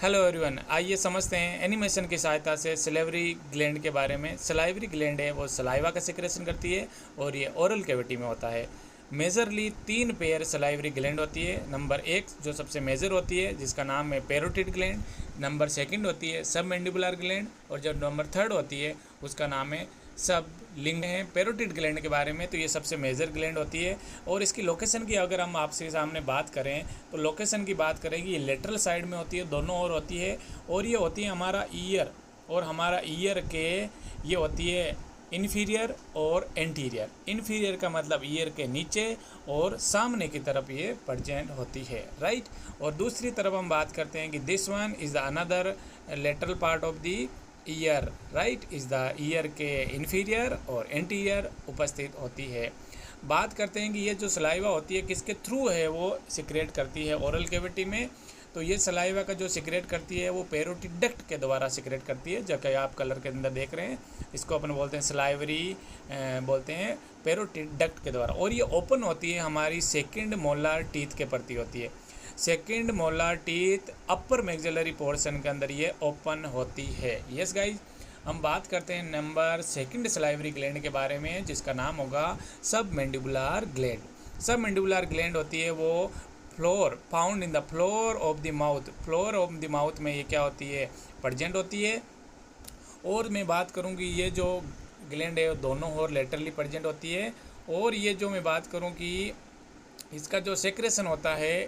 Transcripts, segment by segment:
Hello everyone, आइए समझते हैं एनिमेशन की सहायता से सलाइवरी ग्लैंड के बारे में। सलाइवरी ग्लैंड है वो सलाइवा का सिक्रेशन करती है और ये ओरल कैविटी में होता है। मेजरली 3 पेयर सलाइवरी ग्लैंड होती है। नंबर 1 जो सबसे मेजर होती है जिसका नाम है पैरोटिड ग्लैंड, नंबर 2 होती है सब मैंडिबुलर ग्लैंड और जो नंबर 3 होती है उसका नाम है सब लिंग है। पैरोटिड ग्लैंड के बारे में तो ये सबसे मेजर ग्लैंड होती है और इसकी लोकेशन की अगर हम आपसे सामने बात करें तो लोकेशन की बात करेंगे ये लेटरल साइड में होती है, दोनों ओर होती है और ये होती है हमारा ईयर और हमारा ईयर के ये होती है इन्फीरियर और एंटीरियर। इन्फीरियर का मतलब ईयर के नीचे और सामने की तरफ ये प्रेजेंट होती है, राइट। और दूसरी तरफ हम बात करते हैं कि this one is the another lateral part of the year, right, is the year के इन्फीरियर और एंटीरियर उपस्थित होती है। बात करते हैं कि ये जो सलाइवा होती है किसके थ्रू है वो सिक्रेट करती है ओरल कैविटी में। तो ये सलाइवा का जो सिक्रेट करती है वो पैरोटिड डक्ट के द्वारा सिक्रेट करती है, जो कि आप कलर के अंदर देख रहे हैं। इसको अपन बोलते हैं सलाइवरी, बोलते हैं पैरोटिड डक्ट के द्वारा। और ये ओपन होती है हमारी सेकंड मोलार टीथ के प्रति होती है। सेकंड मोलार टीथ अपर मैक्सिलरी पोर्शन के अंदर ये ओपन होती है। यस गाइज, हम बात करते हैं नंबर 2 सलाइवरी ग्लैंड के बारे में जिसका नाम होगा सब मैंडिबुलर ग्लैंड। सब मैंडिबुलर ग्लैंड होती है वो floor found in the floor of the mouth. Floor of the mouth में ये क्या होती है, प्रेजेंट होती है। और मैं बात करूँ कि ये जो ग्लैंड है दोनों और लेटरली प्रेजेंट होती है। और ये जो मैं बात करूँ कि इसका जो सेक्रेशन होता है,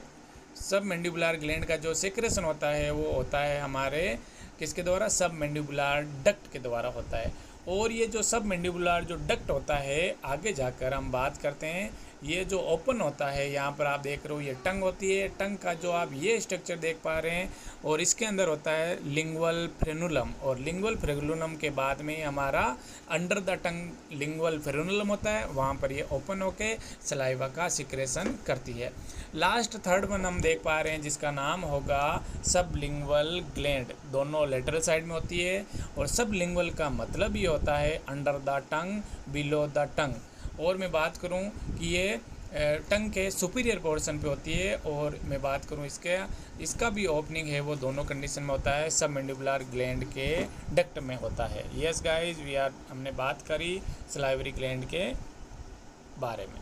सब मैंडिबुलर ग्लैंड का जो सेक्रेशन होता है वो होता है हमारे किसके द्वारा, सब मैंडिबुलर डक्ट के द्वारा होता है। और ये जो सब मैंडिबुलर जो डक्ट होता है आगे जाकर हम बात करते हैं, ये जो ओपन होता है यहाँ पर आप देख रहे हो ये टंग होती है। टंग का जो आप ये स्ट्रक्चर देख पा रहे हैं और इसके अंदर होता है लिंगुअल फ्रेनुलम और लिंगुअल फ्रेनुलम के बाद में हमारा under the tongue lingual frenulum होता है, वहाँ पर ये ओपन होके सलाइवा का सिक्रेशन करती है। लास्ट थर्ड वन हम देख पा रहे हैं जिसका नाम होगा सब लिंगुअल ग्लैंड, दोनों लेटरल साइड में होती है। और सब लिंगुअल का मतलब ये होता है under the tongue below the tongue. और मैं बात करूं कि ये टंग के सुपीरियर पोर्शन पे होती है। और मैं बात करूं इसका भी ओपनिंग है वो दोनों कंडीशन में होता है, सब मैंडिबुलर ग्लैंड के डक्ट में होता है। यस गाइज, हमने बात करी सलाइवरी ग्लैंड के बारे में।